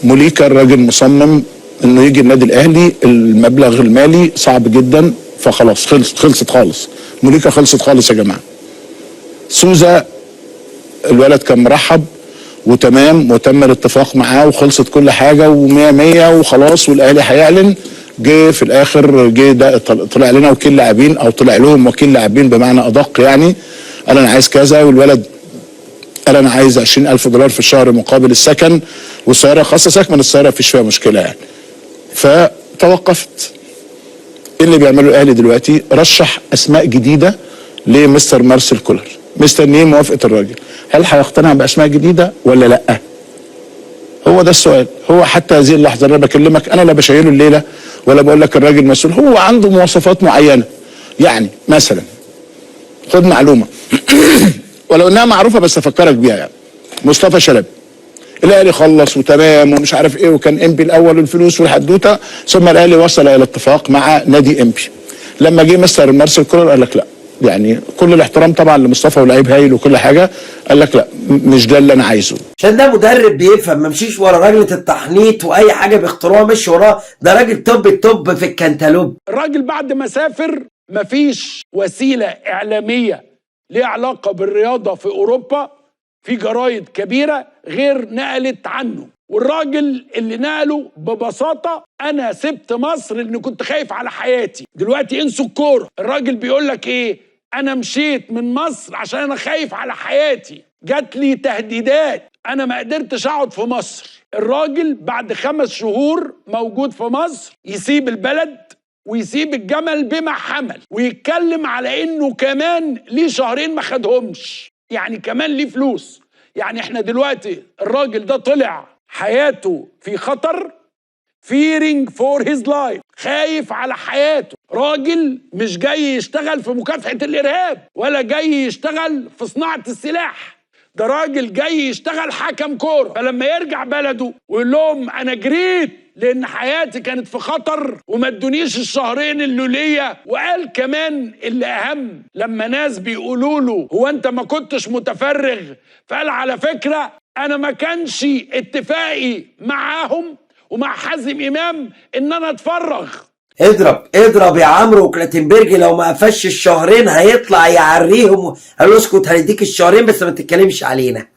موليكا الراجل مصمم انه يجي النادي الاهلي، المبلغ المالي صعب جدا، فخلاص خلصت خالص. موليكا خلصت خالص يا جماعه. سوزا الولد كان مرحب وتمام وتم الاتفاق معاه وخلصت كل حاجه ومية مية وخلاص، والاهلي هيعلن. جه في الاخر ده طلع لنا وكيل لاعبين، او طلع لهم وكيل لاعبين بمعنى ادق يعني، قال انا عايز كذا، والولد قال انا عايز $20,000 في الشهر مقابل السكن، والسياره خاصه سكن السياره مفيش فيها مشكله يعني. فتوقفت. ايه اللي بيعمله الاهلي دلوقتي؟ رشح اسماء جديده لمستر مارسيل كولر، مستنيه موافقه الراجل. هل هيقتنع باسماء جديده ولا لا؟ هو ده السؤال. هو حتى هذه اللحظه اللي انا بكلمك انا لا بشيله الليله ولا بقول لك الراجل مسؤول، هو عنده مواصفات معينه. يعني مثلا خد معلومه ولو انها معروفه بس افكرك بيها يعني. مصطفى شلبي الاهلي خلص وتمام ومش عارف ايه، وكان امبي الاول والفلوس والحدوته، ثم الاهلي وصل الى اتفاق مع نادي امبي. لما جه مستر مارسيل كولر قال لك لا، يعني كل الاحترام طبعا لمصطفى ولاعيب هايل وكل حاجه، قال لك لا مش ده اللي انا عايزه. عشان ده مدرب بيفهم، ما مشيش ورا رجله التحنيط واي حاجه بيختاروها مشي وراه، ده راجل توب التوب في الكنتالوب. الراجل بعد ما سافر مفيش وسيله اعلاميه ليها علاقه بالرياضه في اوروبا، في جرايد كبيره غير نقلت عنه، والراجل اللي نقله ببساطه انا سبت مصر لاني كنت خايف على حياتي. دلوقتي انسوا الكوره، الراجل بيقول لك ايه؟ انا مشيت من مصر عشان انا خايف على حياتي، جات لي تهديدات، انا ما قدرتش اقعد في مصر. الراجل بعد 5 شهور موجود في مصر يسيب البلد ويسيب الجمل بما حمل، ويتكلم على انه كمان ليه 2 شهر ما خدهمش، يعني كمان ليه فلوس. يعني احنا دلوقتي الراجل ده طلع حياته في خطر، fearing for his life، خايف على حياته. راجل مش جاي يشتغل في مكافحة الإرهاب ولا جاي يشتغل في صناعة السلاح، ده راجل جاي يشتغل حكم كورة. فلما يرجع بلده ويقول لهم أنا جريت لأن حياتي كانت في خطر وما ادونيش 2 شهر اللي ليا، وقال كمان اللي أهم لما ناس بيقولوا له هو أنت ما كنتش متفرغ، فقال على فكرة أنا ما كانش اتفاقي معاهم ومع حازم إمام إن أنا أتفرغ. اضرب يا عمرو، وكلاتنبرج لو ما قفش 2 شهر هيطلع يعريهم، قال له اسكت هنديك 2 شهر بس ما تتكلمش علينا